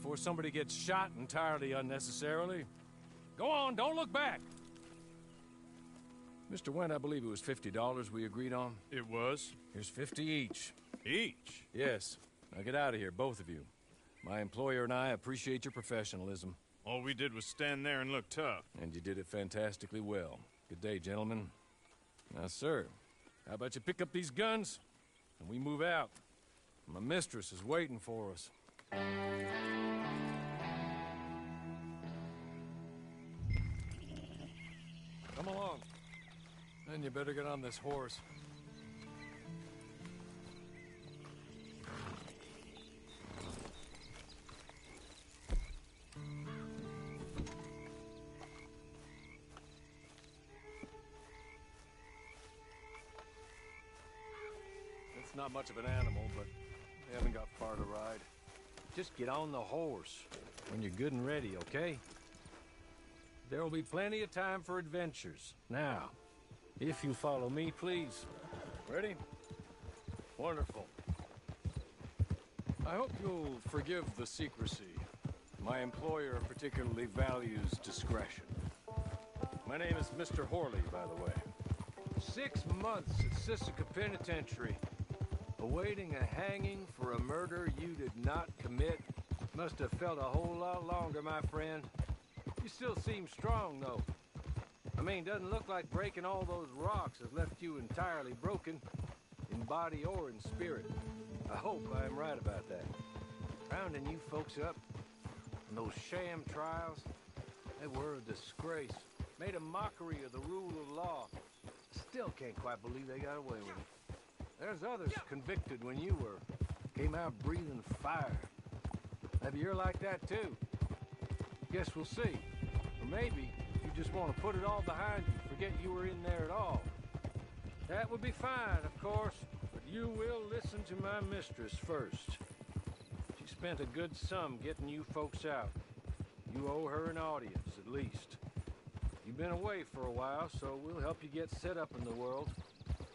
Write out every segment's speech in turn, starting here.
before somebody gets shot entirely unnecessarily. Go on, don't look back! Mr. Wendt, I believe it was $50 we agreed on. It was? Here's 50 each. Each? Yes. Now get out of here, both of you. My employer and I appreciate your professionalism. All we did was stand there and look tough. And you did it fantastically well. Good day, gentlemen. Now, sir, how about you pick up these guns, and we move out? My mistress is waiting for us. Come along. Then you better get on this horse. It's not much of an animal, but we haven't got far to ride. Just get on the horse when you're good and ready, okay? There will be plenty of time for adventures. Now, if you follow me, please. Ready? Wonderful. I hope you'll forgive the secrecy. My employer particularly values discretion. My name is Mr. Horley, by the way. 6 months at Sisika Penitentiary, awaiting a hanging for a murder you did not commit. Must have felt a whole lot longer, my friend. You still seem strong, though. I mean, doesn't look like breaking all those rocks has left you entirely broken, in body or in spirit. I hope I am right about that. Rounding you folks up, and those sham trials, they were a disgrace. Made a mockery of the rule of law. Still can't quite believe they got away with it. There's others convicted when you were. Came out breathing fire. Maybe you're like that too. Guess we'll see. Or maybe you just want to put it all behind you, forget you were in there at all. That would be fine, of course, but you will listen to my mistress first. She spent a good sum getting you folks out. You owe her an audience, at least. You've been away for a while, so we'll help you get set up in the world.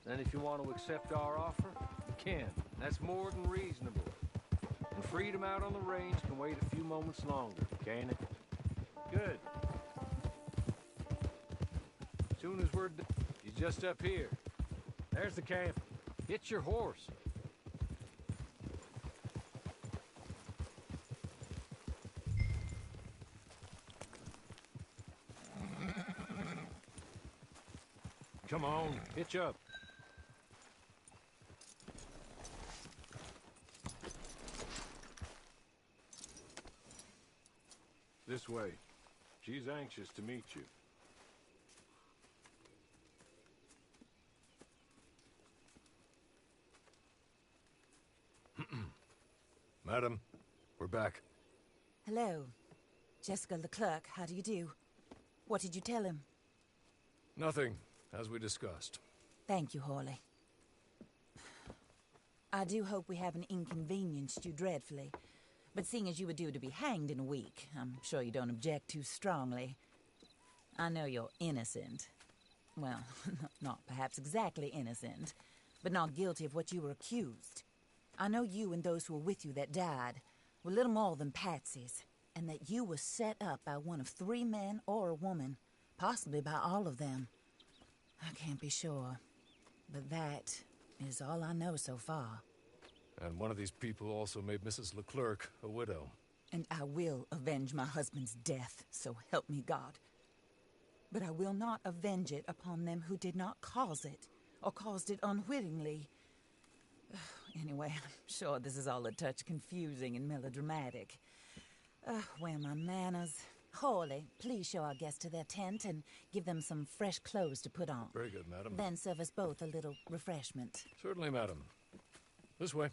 Then if you want to accept our offer, you can. That's more than reasonable. And freedom out on the range can wait a few moments longer, can't it? Good. Soon as we're done, he's just up here. There's the camp. Hit your horse. Come on, hitch up. This way. She's anxious to meet you. Madam, we're back. Hello. Jessica Leclerc, how do you do? What did you tell him? Nothing, as we discussed. Thank you, Horley. I do hope we haven't inconvenienced you dreadfully. But seeing as you were due to be hanged in a week, I'm sure you don't object too strongly. I know you're innocent. Well, not perhaps exactly innocent, but not guilty of what you were accused. I know you and those who were with you that died were little more than patsies, and that you were set up by one of 3 men or a woman, possibly by all of them. I can't be sure, but that is all I know so far. And one of these people also made Mrs. Leclerc a widow. And I will avenge my husband's death, so help me God. But I will not avenge it upon them who did not cause it, or caused it unwittingly. Anyway, I'm sure this is all a touch confusing and melodramatic. Where are my manners? Horley, please show our guests to their tent and give them some fresh clothes to put on. Very good, madam. Then serve us both a little refreshment. Certainly, madam. This way.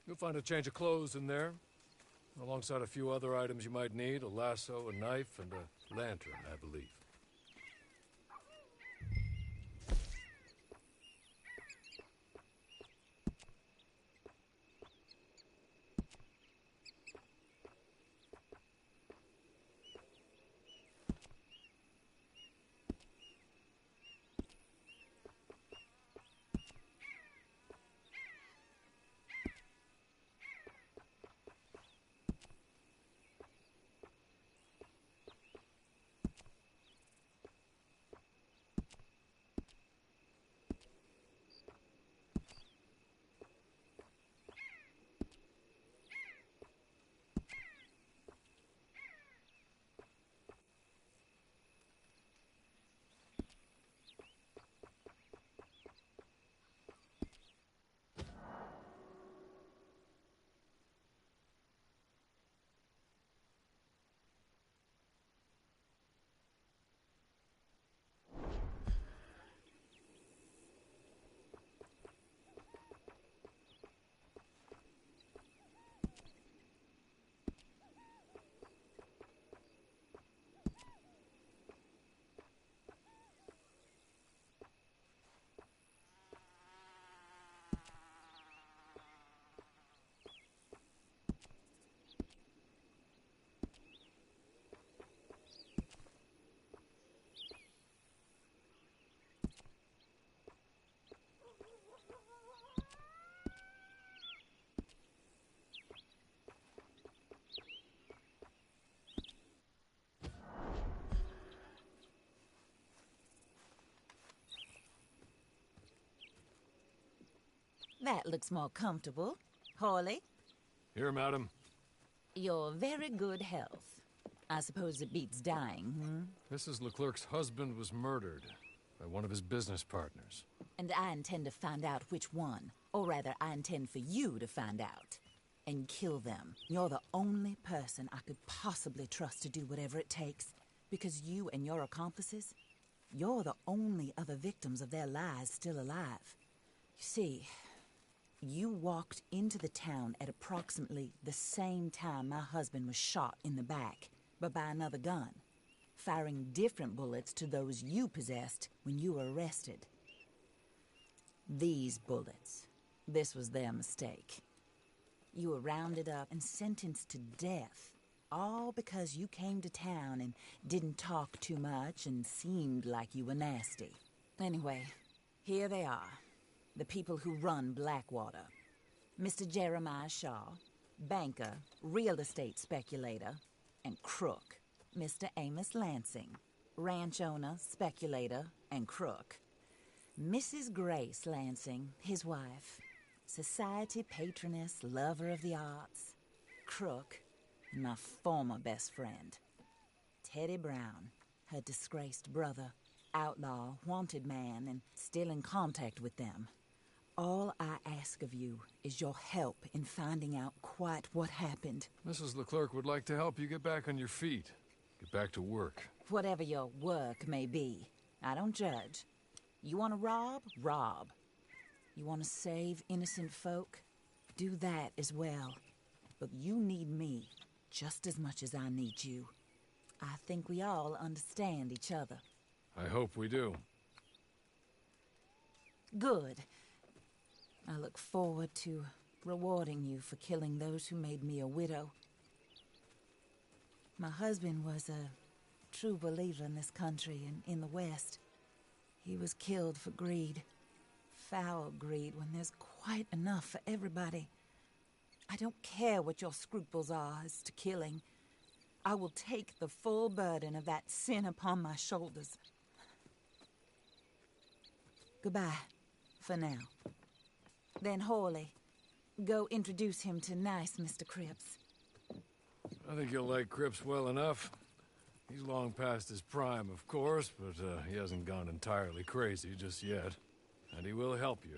You'll find a change of clothes in there, alongside a few other items you might need, a lasso, a knife, and a lantern, I believe. That looks more comfortable. Horley, Here, madam. your very good health. I suppose it beats dying, Mrs. Leclerc's husband was murdered by one of his business partners. And I intend to find out which one. Or rather, I intend for you to find out. And kill them. You're the only person I could possibly trust to do whatever it takes. Because you and your accomplices, you're the only other victims of their lies still alive. You see, you walked into the town at approximately the same time my husband was shot in the back, but by another gun, firing different bullets to those you possessed when you were arrested. These bullets, this was their mistake. You were rounded up and sentenced to death, all because you came to town and didn't talk too much and seemed like you were nasty. Anyway, here they are, the people who run Blackwater. Mr. Jeremiah Shaw, banker, real estate speculator, and crook. Mr. Amos Lansing, ranch owner, speculator, and crook. Mrs. Grace Lansing, his wife, society patroness, lover of the arts, crook, and my former best friend. Teddy Brown, her disgraced brother, outlaw, wanted man, and still in contact with them. All I ask of you is your help in finding out quite what happened. Mrs. Leclerc would like to help you get back on your feet. Get back to work. Whatever your work may be, I don't judge. You want to rob? Rob. You want to save innocent folk? Do that as well. But you need me just as much as I need you. I think we all understand each other. I hope we do. Good. I look forward to rewarding you for killing those who made me a widow. My husband was a true believer in this country and in the West. He was killed for greed. Foul greed when there's quite enough for everybody. I don't care what your scruples are as to killing. I will take the full burden of that sin upon my shoulders. Goodbye, for now. Then Horley, go introduce him to nice Mr. Cripps. I think you'll like Cripps well enough. He's long past his prime, of course, but he hasn't gone entirely crazy just yet. And he will help you,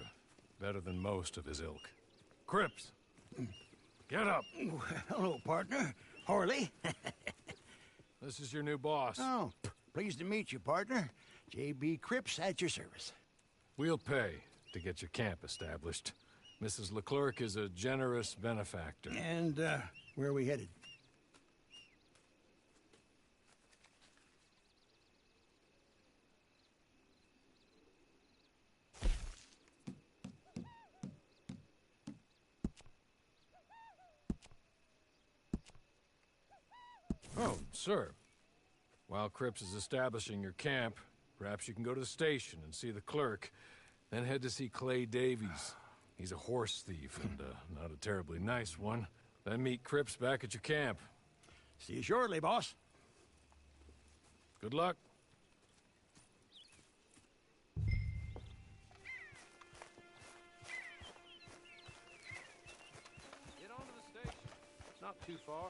better than most of his ilk. Cripps! Get up! Hello, partner. Horley. This is your new boss. Oh, pleased to meet you, partner. J.B. Cripps at your service. We'll pay to get your camp established. Mrs. Leclerc is a generous benefactor. And, where are we headed? Oh, sir. While Cripps is establishing your camp, perhaps you can go to the station and see the clerk, then head to see Clay Davies. He's a horse thief, and not a terribly nice one. Then meet Cripps back at your camp. See you shortly, boss. Good luck. Get on to the station. It's not too far.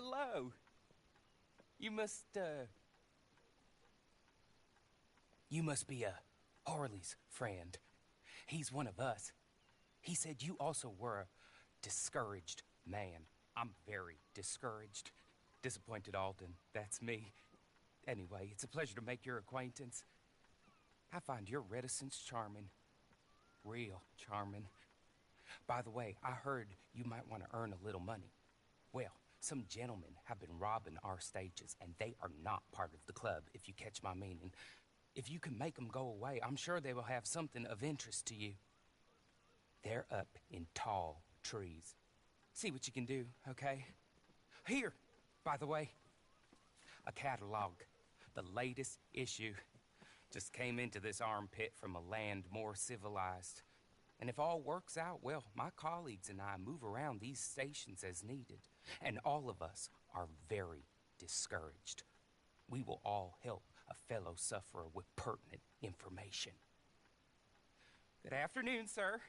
hello. You must be Harley's friend. He's one of us. He said you also were a discouraged man. I'm very discouraged. Disappointed Alden, that's me. Anyway, it's a pleasure to make your acquaintance. I find your reticence charming. Real charming. By the way, I heard you might want to earn a little money. Well, some gentlemen have been robbing our stages, and they are not part of the club, if you catch my meaning. If you can make them go away, I'm sure they will have something of interest to you. They're up in tall trees. See what you can do, okay? Here, by the way, a catalog. The latest issue. Just came into this armpit from a land more civilized. And if all works out, well, my colleagues and I move around these stations as needed. And all of us are very discouraged. We will all help a fellow sufferer with pertinent information. Good afternoon, sir.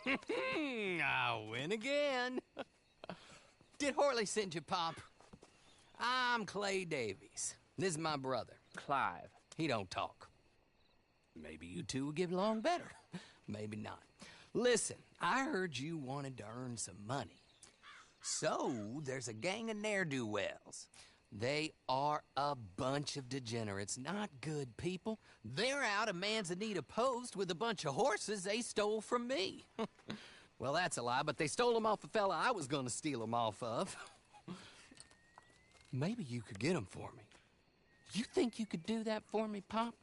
I win again. Did Horley send you, Pop? I'm Clay Davies. This is my brother, Clive. He don't talk. Maybe you two will get along better. Maybe not. Listen, I heard you wanted to earn some money. So, there's a gang of ne'er-do-wells. They are a bunch of degenerates, not good people. They're out of Manzanita Post with a bunch of horses they stole from me. Well, that's a lie, but they stole them off a fella I was gonna steal them off of. Maybe you could get them for me. You think you could do that for me, Pop?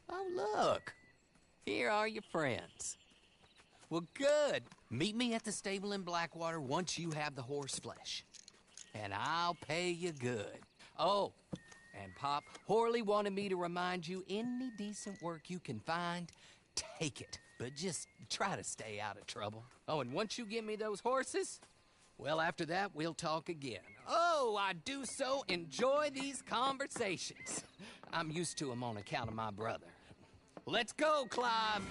Oh, look. Here are your friends. Well, good. Meet me at the stable in Blackwater once you have the horse flesh. And I'll pay you good. Oh, and Pop, Horley wanted me to remind you, any decent work you can find, take it. But just try to stay out of trouble. Oh, and once you give me those horses, well, after that, we'll talk again. Oh, I do so enjoy these conversations. I'm used to them on account of my brother. Let's go, Clive.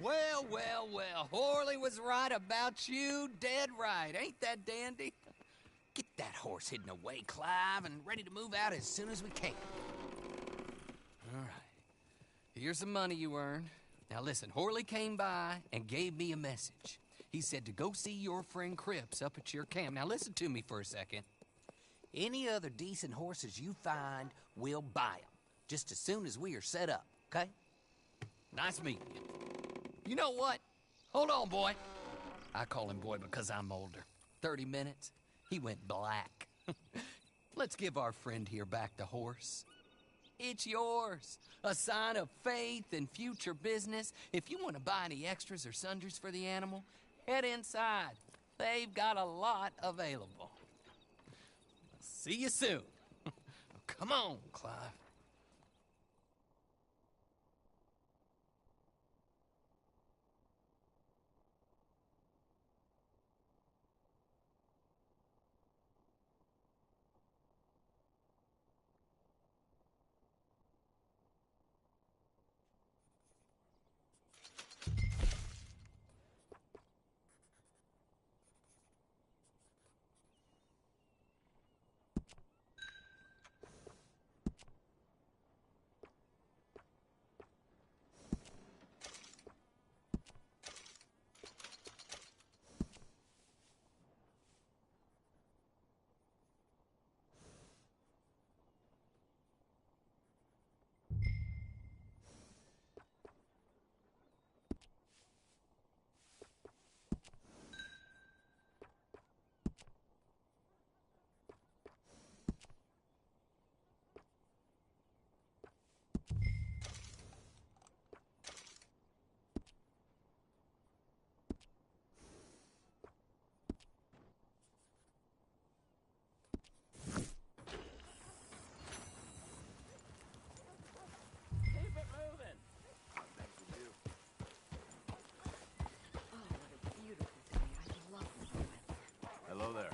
Well, well, well. Horley was right about you. Dead right. Ain't that dandy? Get that horse hidden away, Clive, and ready to move out as soon as we can. All right. Here's the money you earned. Now listen, Horley came by and gave me a message. He said to go see your friend Cripps up at your camp. Now listen to me for a second. Any other decent horses you find, we'll buy them. Just as soon as we are set up, okay? Nice meeting you. You know what? Hold on, boy. I call him boy because I'm older. 30 minutes, he went black. Let's give our friend here back the horse. It's yours. A sign of faith and future business. If you want to buy any extras or sundries for the animal, head inside. They've got a lot available. See you soon. Come on, Clive. Hello there.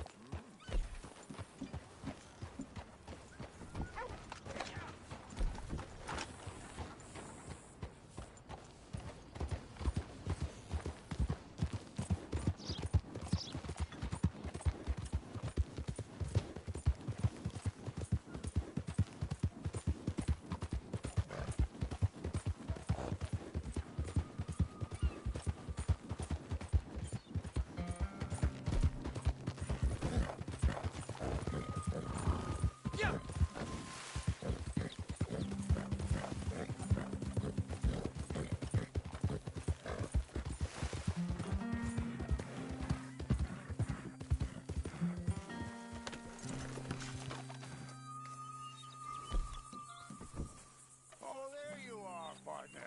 Oh, there you are, partner.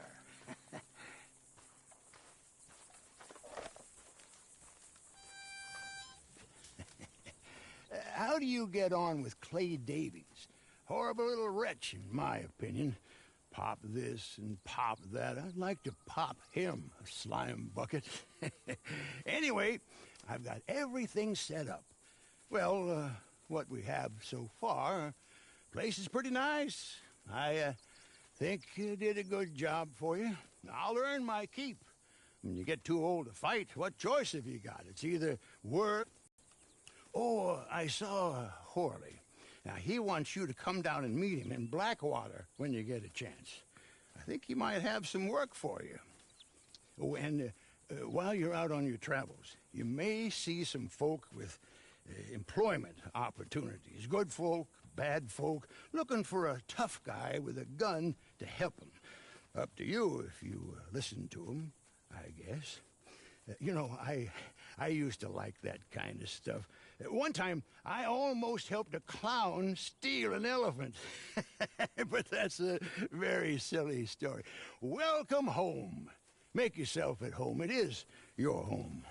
How do you get on with Clay Davies? Horrible little wretch, in my opinion. Pop this and pop that. I'd like to pop him, a slime bucket. Anyway, I've got everything set up. Well, what we have so far, place is pretty nice. I think you did a good job for you. I'll earn my keep. When you get too old to fight, what choice have you got? It's either work. Oh, I saw Horley. Now, he wants you to come down and meet him in Blackwater when you get a chance. I think he might have some work for you. Oh, and while you're out on your travels, you may see some folk with employment opportunities. Good folk, bad folk, looking for a tough guy with a gun to help them. Up to you if you listen to him, I guess. You know, I used to like that kind of stuff. One time, I almost helped a clown steal an elephant. But that's a very silly story. Welcome home. Make yourself at home. It is your home.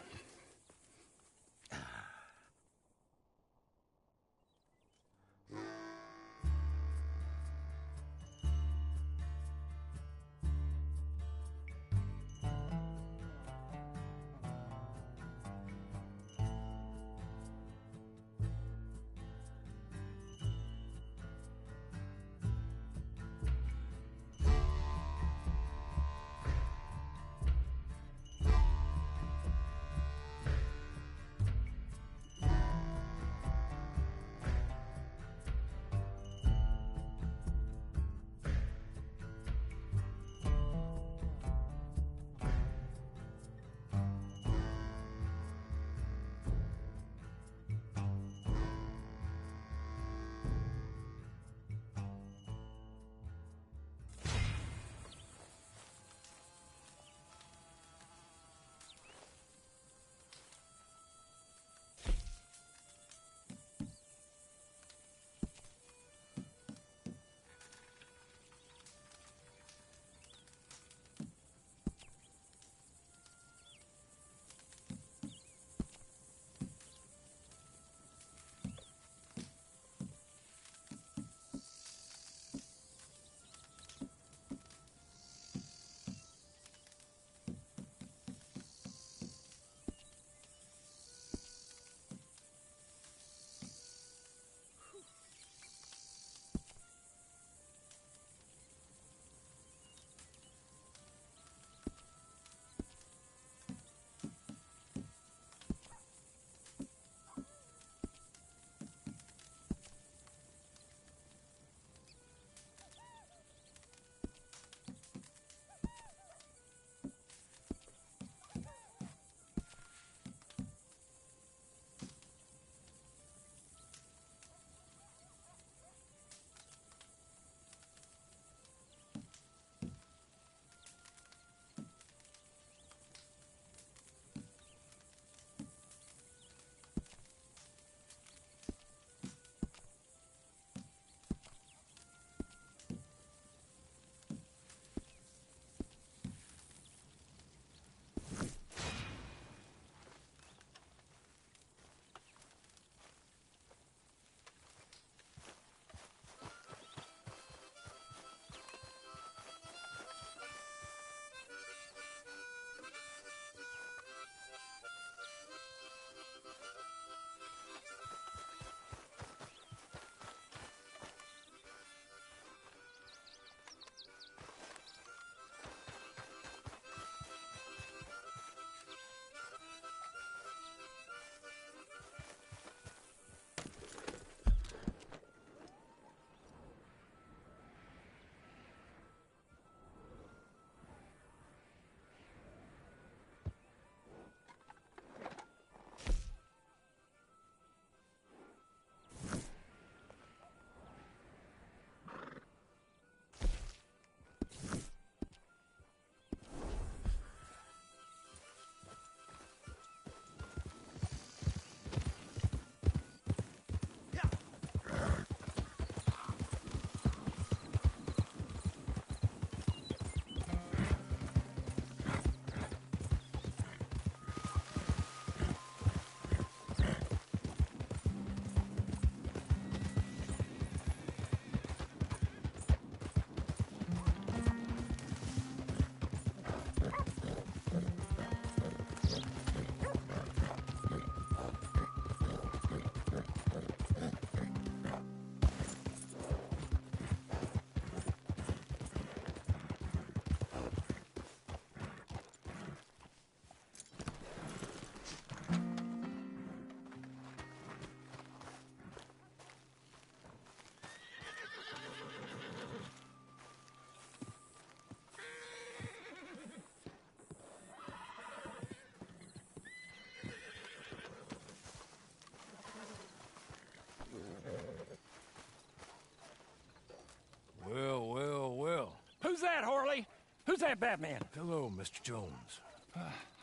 Who's that, Horley? Who's that Batman? Hello, Mr. Jones.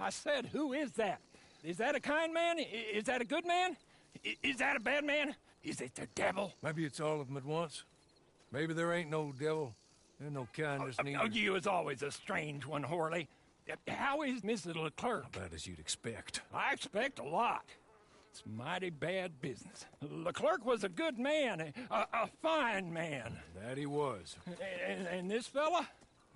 I said, who is that? Is that a kind man? Is that a good man? Is that a bad man? Is it the devil? Maybe it's all of them at once. Maybe there ain't no devil. There's no kindness neither. Oh, you is always a strange one, Horley. How is Mrs. Leclerc? About as you'd expect. I expect a lot. It's mighty bad business. Leclerc was a good man, a fine man. That he was. And this fella?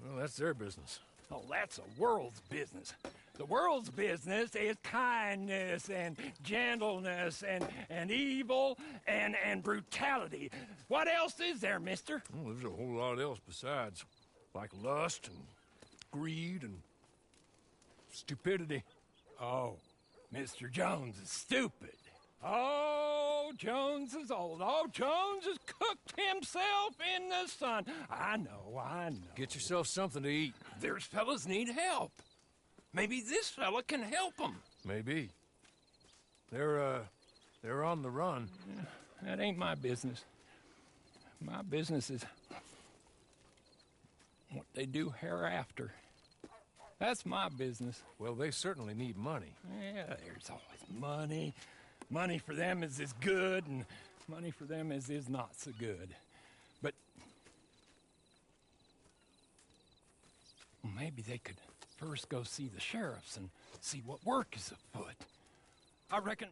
Well, that's their business. Oh, that's the world's business. The world's business is kindness and gentleness and evil and brutality. What else is there, mister? Well, there's a whole lot else besides. Like lust and greed and stupidity. Oh, Mr. Jones is stupid. Oh, Jones is old. Oh, Jones has cooked himself in the sun. I know. Get yourself something to eat. There's fellas need help. Maybe this fella can help them. Maybe. They're on the run. That ain't my business. My business is what they do hereafter. That's my business. Well, they certainly need money. Yeah, there's always money. Money for them is good, and money for them is not so good. But well, maybe they could first go see the sheriffs and see what work is afoot. I reckon...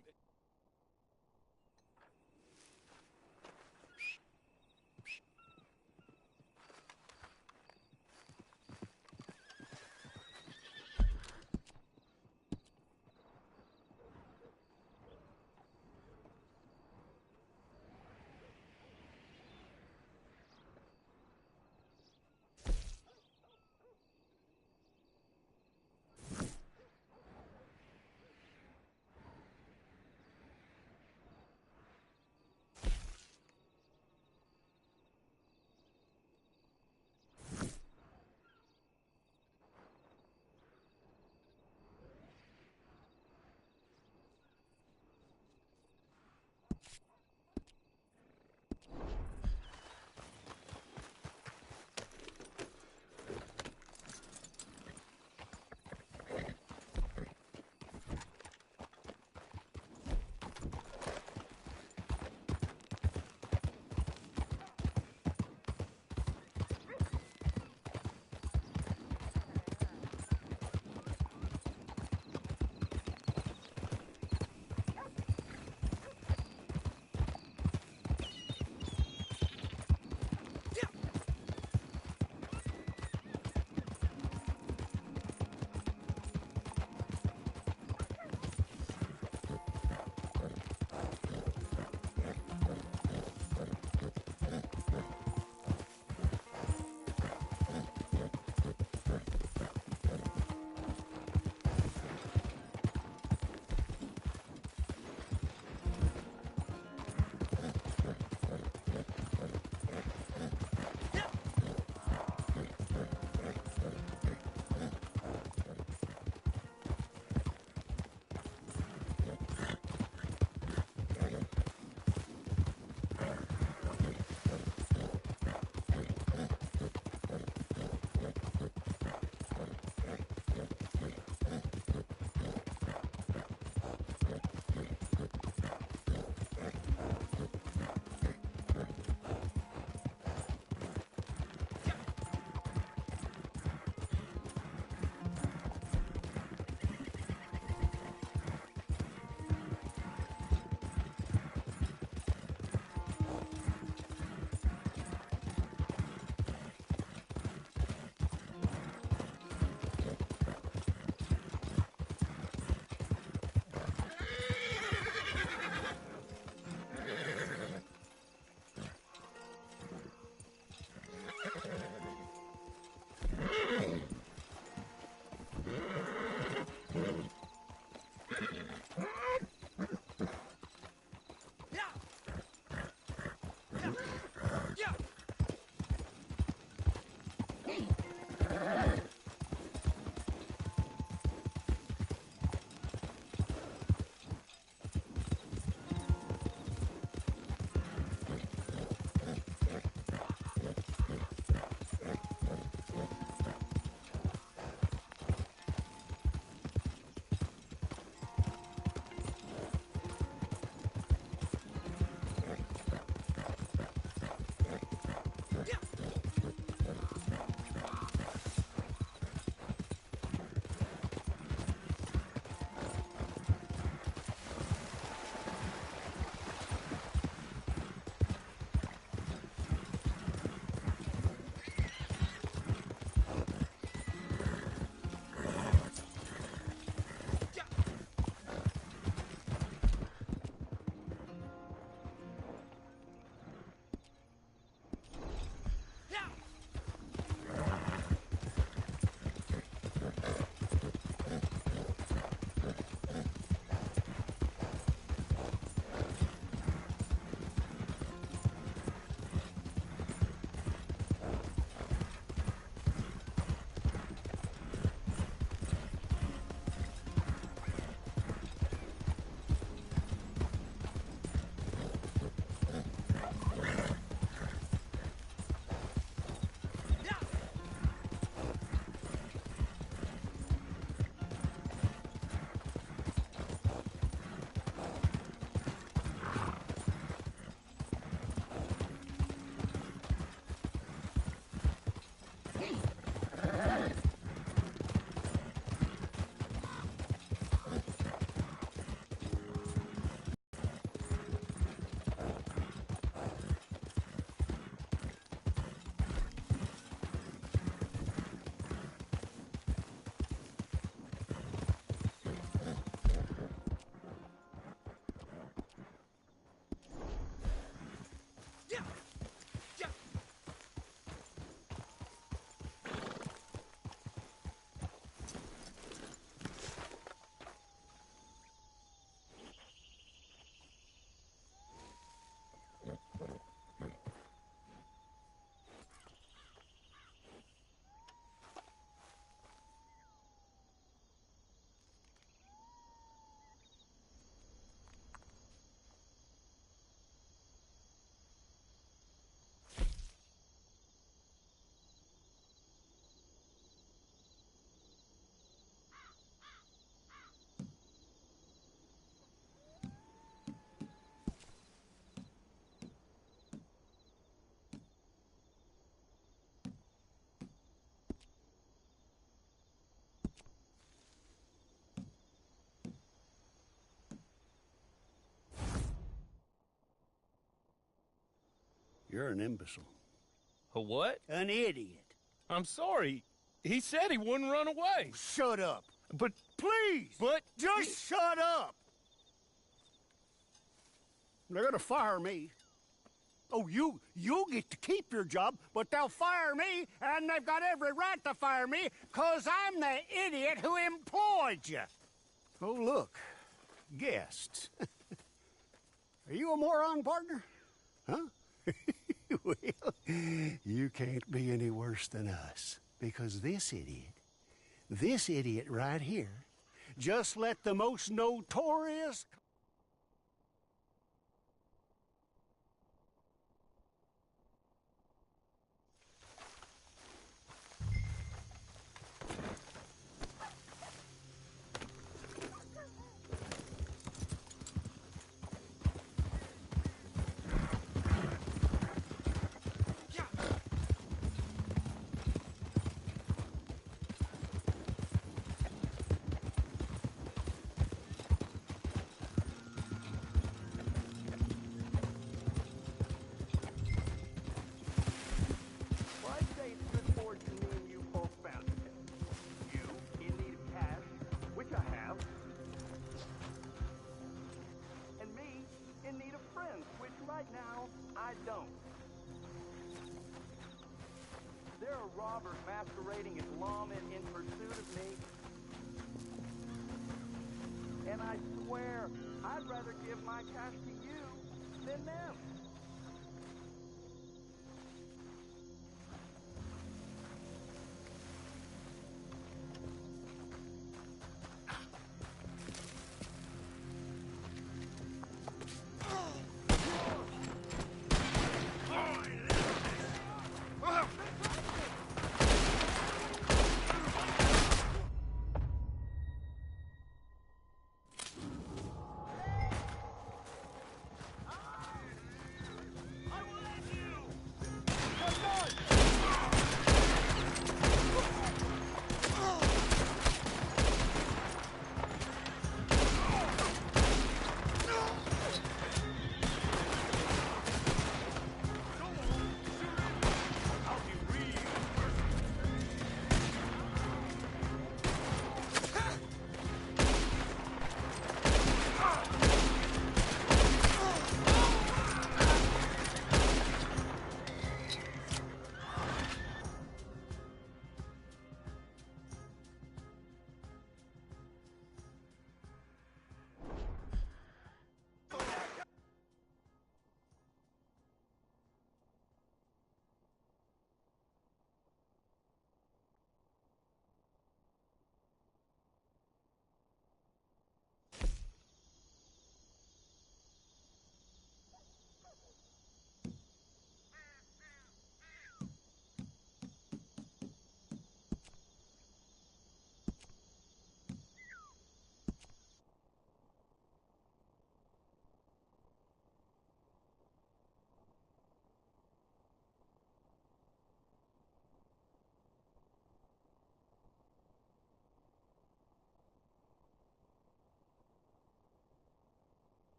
You're an imbecile. A what? An idiot. I'm sorry. He said he wouldn't run away. Shut up. But, Please! but... Just shut up! They're gonna fire me. Oh, you'll get to keep your job, but they'll fire me, and they've got every right to fire me, 'cause I'm the idiot who employed you. Oh, look. Guests. Are you a moron, partner? Huh? Well, you can't be any worse than us, because this idiot right here, just let the most notorious... Right now, I don't. There are robbers masquerading as lawmen in pursuit of me. And I swear, I'd rather give my cash to you than them.